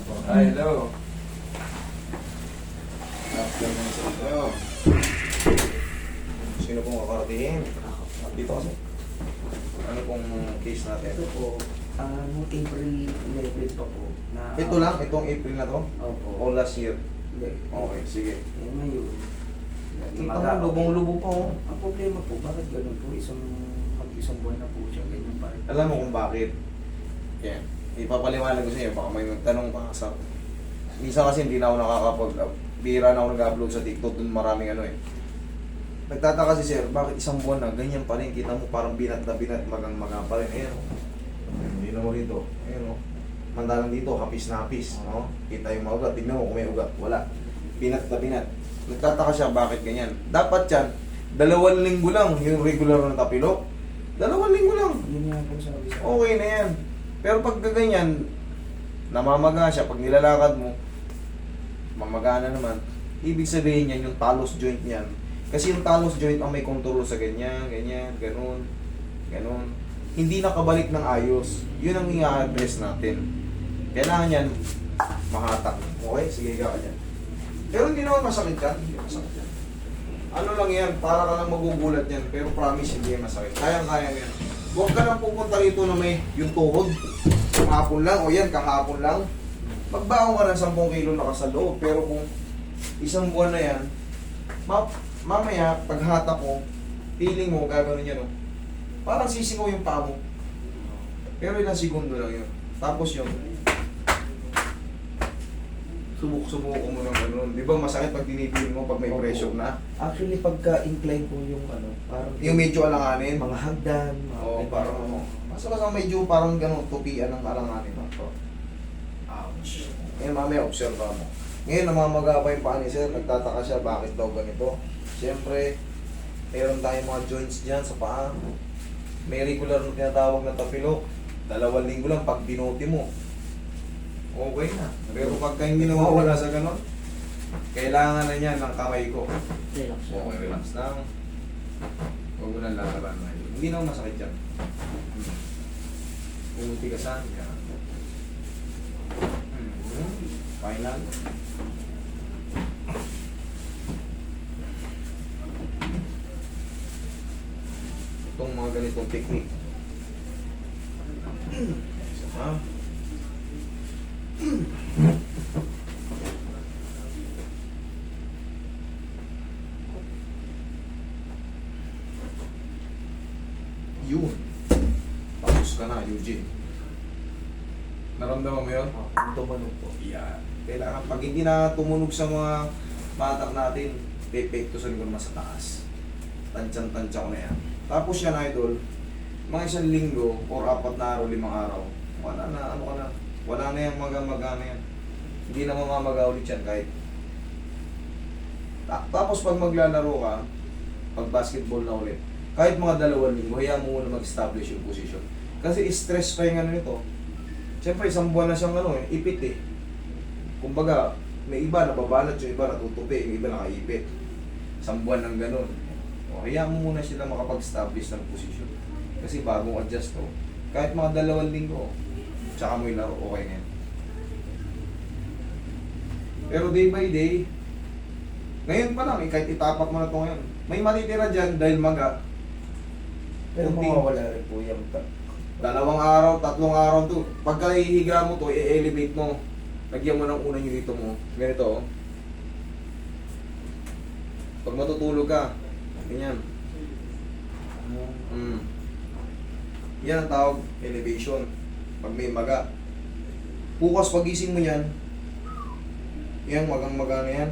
Ay, hello. Afternoon sa inyo. Sino pong kakarating? Dito kasi. Ano pong case natin? Ito po, noong April 11 pa po. Na, Ito lang? Itong April na to? Opo. O last year? Hindi. Okay, sige. Eh, ngayon, Kita mo, lubong-lubo pa oh. Ang problema po, bakit ganun po? Isang buwan na po siya, ganyan pa rin. Alam mo kung bakit? Yan. Ipapaliwanag ko sa inyo, baka may magtanong pa sa... Minsan kasi hindi na ako bihira na ako nag-upload sa TikTok, dun maraming ano eh. Nagtataka si sir, bakit isang buwan na, ganyan pa rin, kita mo parang binat na binat, magang-maga pa rin. Ayan o. Hindi na mo rito. Ayan o. Mandalang dito, hapis na hapis. No? Kita yung mga ugat, tignan mo kung may ugat. Wala. Binat na binat. Nagtataka siya, bakit ganyan? Dapat yan, 2 linggo lang yung regular na tapilok. 2 linggo lang. Yun nga po sabi sa Okay na yan. Pero pag ganyan, namamaga siya, pag nilalakad mo, mamagana naman, ibig sabihin yan, yung talos joint niyan. Kasi yung talos joint ang may control sa ganyan, ganyan, ganun, ganun. Hindi nakabalik ng ayos. Yun ang i-address natin. Kailangan yan, mahatak. Okay? Sige, ka dyan. Pero hindi naman masakit yan. Hindi masakit yan. Ano lang yan, para ka lang magugulat yan. Pero promise, hindi yan masakit. Kayang-kaya yan. Huwag ka lang pupunta rito na may yung tuhod. Kahapon lang, o yan, kahapon lang. Magbaon ka ng 10 kilo na ka sa loob. Pero kung isang buwan na yan, mamaya, paghatak mo, feeling mo, gagawin yan, no? Parang sisingaw yung paa mo. Pero ilang segundo lang yun. Tapos yun, subok-subuko mo ng ganun. Di ba masakit pag tinipin mo pag may Opo. pressure na? Actually, pagka-incline po yung parang... Yung medyo alanganin. Mga hagdan, mga... Oo, ganyan. parang ano. Basta medyo parang ganun, tupian ng alanganin. Ito. Ouch. Ngayon mamaya, observe mo. Ngayon, namamaga pa yung paa ni sir. Nagtataka siya, bakit daw ganito? Siyempre, meron tayong mga joints dyan sa paa. May regular na tinatawag na tapilok. 2 linggo lang pag binuti mo. Okay na. Pero pagka hindi nawawala sa ganon, kailangan na niya ng kamay ko. Relax. Okay, relax lang. Huwag mo lang lalaban na yun. Hindi naman masakit yan. Umutigasan. Yan. Final. Itong mga ganitong technique. Isa pa. Yun. Tapos ka na, Eugene. Naramdaman mo yun? Tumanog po. Yeah. Kailangan, pag hindi na tumunog sa mga batak natin, epekto sa likod mas sa taas. Tansyan-tansya ko na yan. Tapos yan, idol, mga 1 linggo or 4 na araw, 5 araw, wala na, ano ka na, wala na yung maga-maga na yan. Hindi na mamamaga ulit yan kahit. Tapos pag maglalaro ka, pag basketball na ulit, kahit mga 2 linggo, hayaan mo muna mag-establish yung position. Kasi stress pa yung ano nito. Siyempre, 1 buwan na siyang ano, ipit eh. Kumbaga, may iba nababalat yung iba natutupi, yung iba nakaipit. 1 buwan ng ganun. O, hayaan mo muna sila makapag-establish ng position. Kasi bagong adjust to. Kahit mga 2 linggo, tsaka mo yung laro, okay na yan. Pero day by day, ngayon pa lang, kahit itapak mo na ito ngayon, may matitira dyan dahil maga. Pero Kunting- mawawala rin po yung... 2 araw, 3 araw to. Pagka ihiga mo to, i-elevate mo. Lagyan mo ng unang unito mo. Ganito, oh. Pag matutulog ka, ganyan. Yan ang tawag, elevation. Pag may maga. Bukas pagising mo yan, yan, magang-maga na yan.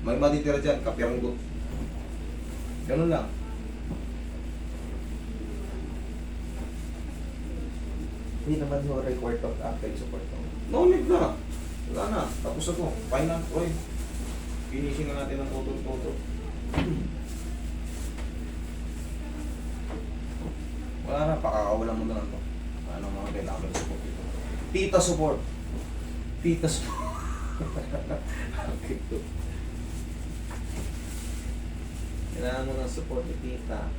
May matitira dyan, kapyanggot. Ganun lang. Hindi naman ho required of active support. No need na. Wala na. Tapos na to. Fine na. Oy. Finishing na natin ang toto-toto. Wala na. Pakakawalan mo na lang to. Ano mga kailangan support ito. Tita support. Tita support. Okay to. Kailangan mo ng support ni tita.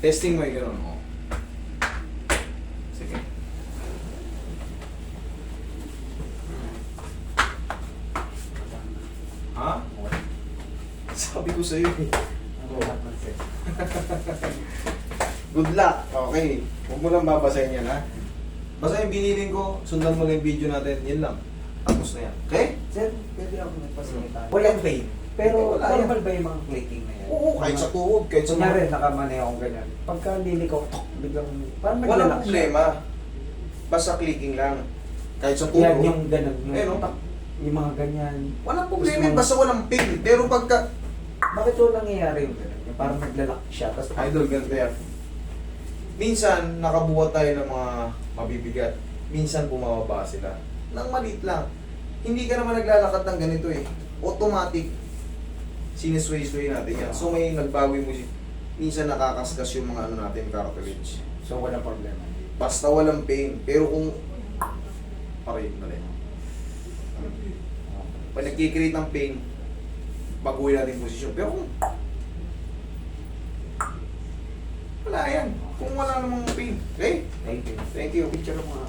Testing mo yung gano'n. Oh. Sige. ko sa'yo eh. Ano lahat ng set? Good luck. Okay. Huwag mo lang babasahin yan, ha? Basta yung binilin ko, sundan mo lang yung video natin. Yan lang. Tapos na yan. Okay? Sir, pwede ako nagpasalita. Walang pain. Pero Wala normal ba yung mga clicking na yan? Oo, kahit sa tuhod, kahit sa Kunyari, nakamanay akong ganyan. Pagka liliko, biglang, parang Walang naglalak siya. problema. Basta clicking lang. Kahit sa Yan, tuhod. yung ganun. Yung, Eh, no? yung mga ganyan. Walang problema. Gusto mo- Basta walang pain. Pero pagka... Bakit wala nangyayari yung ganun? Yung parang naglalak siya. Tapos, Idol, ganito yan. Minsan, nakabuhat tayo ng mga mabibigat. Minsan, bumababa sila. Nang maliit lang. Hindi ka naman naglalakad ng ganito eh. Automatic. Sinisway-sway natin yan. So, may nagbago yung musik. Minsan, nakakaskas yung mga ano natin, cartilage. so walang problema. Basta walang pain. Pero kung... Paray, mali. Pag nagkikreate ng pain, baguhin natin yung posisyon. Pero kung... Wala yan. Kung wala namang pain. Okay? Thank you. Thank you. Picture mo nga.